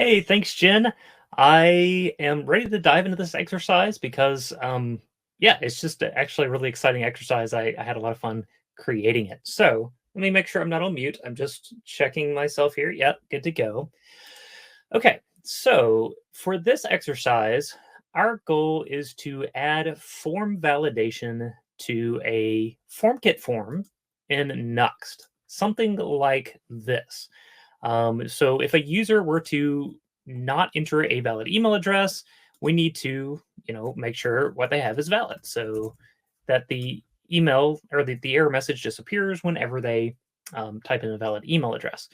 Hey, thanks, Jen. I am ready to dive into this exercise because, yeah, it's just actually a really exciting exercise. I had a lot of fun creating it. So let me make sure I'm not on mute. I'm just checking myself here. Yep, good to go. Okay, so for this exercise, our goal is to add form validation to a FormKit form in Nuxt, something like this. So if a user were to not enter a valid email address, we need to, make sure what they have is valid so that the email or the error message disappears whenever they type in a valid email address.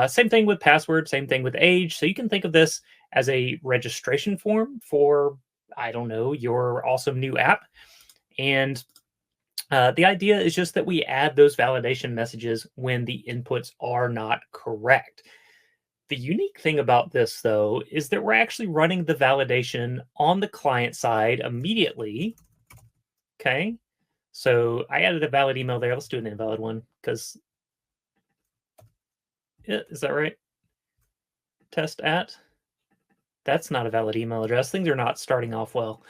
Same thing with password, same thing with age. So you can think of this as a registration form for, I don't know, your awesome new app. And the idea is just that we add those validation messages when the inputs are not correct. The unique thing about this, though, is that we're actually running the validation on the client side immediately. Okay. So I added a valid email there. Let's do an invalid one because, is that right? Test at. That's not a valid email address. Things are not starting off well.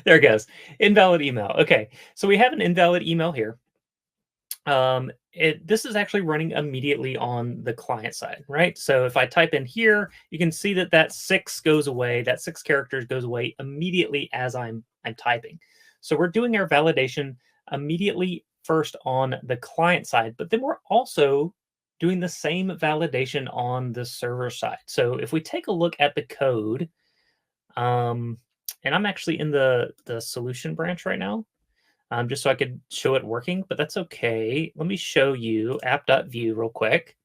There it goes. Invalid email. Okay. So we have an invalid email here. This is actually running immediately on the client side, right? So if I type in here, you can see that that 6 goes away. That 6 characters goes away immediately as I'm typing. So we're doing our validation immediately first on the client side, but then we're also doing the same validation on the server side. So if we take a look at the code, and I'm actually in the solution branch right now, just so I could show it working, but that's okay. Let me show you app.view real quick.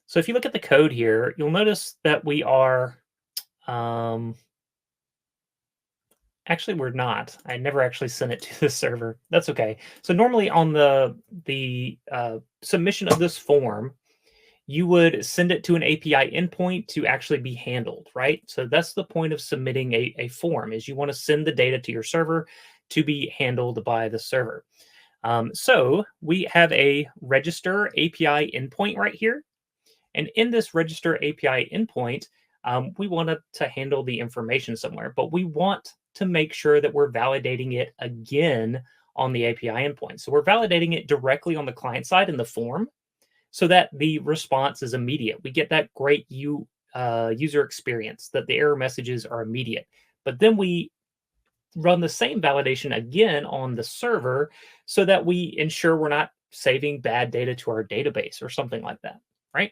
So if you look at the code here, you'll notice that we are, actually we're not. I never actually sent it to the server. That's okay. So normally on the submission of this form, you would send it to an API endpoint to actually be handled, right? So that's the point of submitting a form is you want to send the data to your server to be handled by the server. So we have a register API endpoint right here. And in this register API endpoint, we want to handle the information somewhere, but we want to make sure that we're validating it again on the API endpoint. So we're validating it directly on the client side in the form so that the response is immediate. We get that great user experience that the error messages are immediate. But then we run the same validation again on the server so that we ensure we're not saving bad data to our database or something like that, right?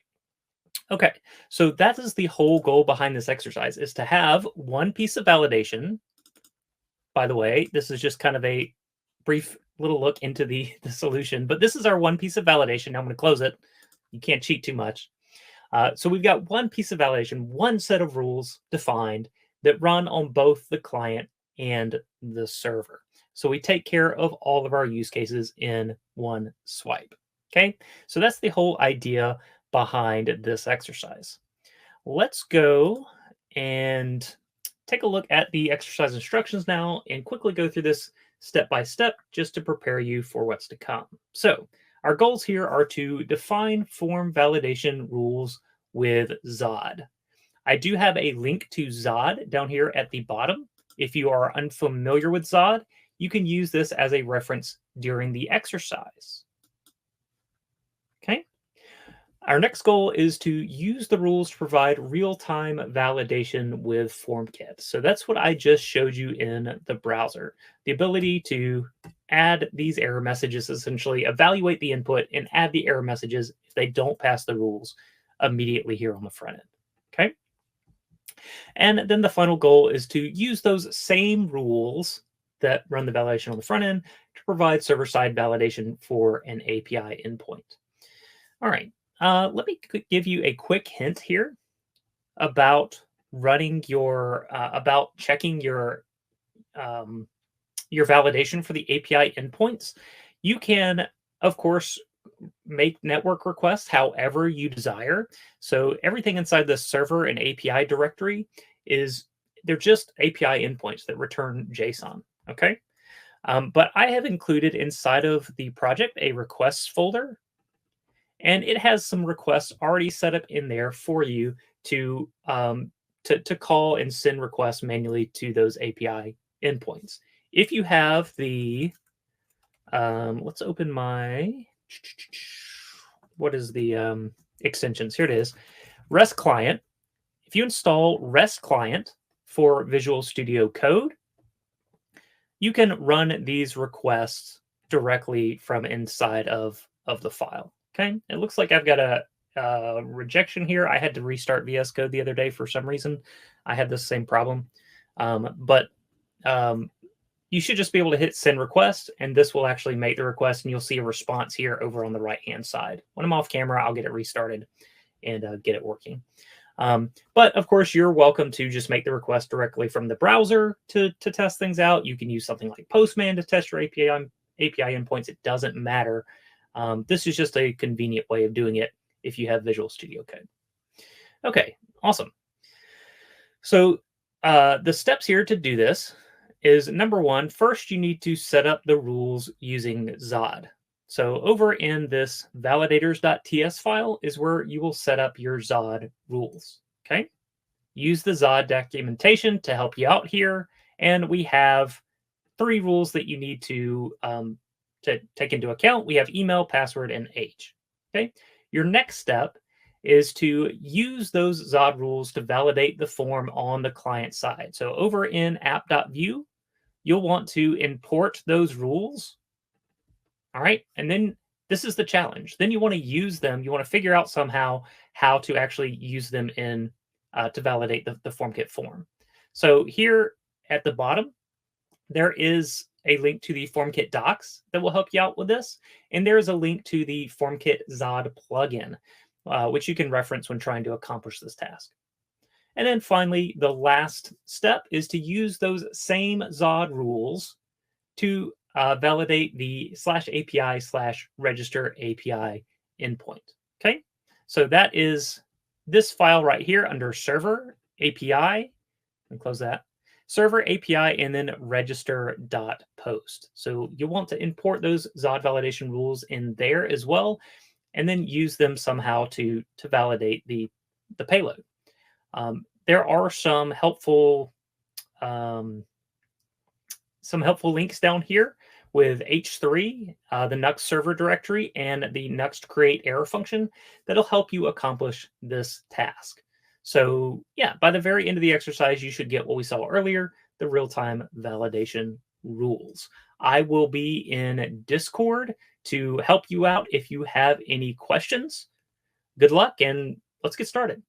Okay, so that is the whole goal behind this exercise, is to have one piece of validation. By the way, this is just kind of a brief little look into the solution, but this is our one piece of validation. Now I'm going to close it. You can't cheat too much. So we've got one piece of validation, one set of rules defined that run on both the client and the server. So we take care of all of our use cases in one swipe. Okay, so that's the whole idea behind this exercise. Let's go and take a look at the exercise instructions now and quickly go through this step by step just to prepare you for what's to come. So our goals here are to define form validation rules with Zod. I do have a link to Zod down here at the bottom. If you are unfamiliar with Zod, you can use this as a reference during the exercise. Okay. Our next goal is to use the rules to provide real-time validation with FormKit. So that's what I just showed you in the browser. The ability to add these error messages, essentially evaluate the input and add the error messages if they don't pass the rules immediately here on the front end. Okay. And then the final goal is to use those same rules that run the validation on the front end to provide server-side validation for an API endpoint. All right. Let me give you a quick hint here about running your, about checking your validation for the API endpoints. You can, of course, make network requests however you desire. So everything inside the server and API directory they're just API endpoints that return JSON, okay? But I have included inside of the project a requests folder, and it has some requests already set up in there for you to call and send requests manually to those API endpoints. If you have the, let's open my, what is the extensions? Here it is, REST client. If you install REST client for Visual Studio Code, you can run these requests directly from inside of the file. Okay, it looks like I've got a rejection here. I had to restart VS Code the other day for some reason. I had this same problem, but you should just be able to hit send request, and this will actually make the request, and you'll see a response here over on the right-hand side. When I'm off camera, I'll get it restarted and get it working. But of course, you're welcome to just make the request directly from the browser to test things out. You can use something like Postman to test your API endpoints. It doesn't matter. This is just a convenient way of doing it if you have Visual Studio Code. Okay, awesome. So the steps here to do this is, number one, first you need to set up the rules using Zod. So over in this validators.ts file is where you will set up your Zod rules. Okay, use the Zod documentation to help you out here, and we have 3 rules that you need to take into account. We have email, password, and age. Okay, your next step is to use those Zod rules to validate the form on the client side. So over in app.view, you'll want to import those rules. All right, and then this is the challenge. Then you want to use them. You want to figure out somehow how to actually use them in to validate the FormKit form. So here at the bottom, there is a link to the FormKit docs that will help you out with this. And there is a link to the FormKit Zod plugin, which you can reference when trying to accomplish this task. And then finally, the last step is to use those same Zod rules to validate the /API/register API endpoint. Okay, so that is this file right here under server API. And close that. Server API and then register.post. So you want to import those Zod validation rules in there as well, and then use them somehow to validate the payload. There are some helpful links down here with H3, the Nuxt server directory, and the Nuxt create error function that'll help you accomplish this task. So yeah, by the very end of the exercise, you should get what we saw earlier, the real-time validation rules. I will be in Discord to help you out if you have any questions. Good luck, and let's get started.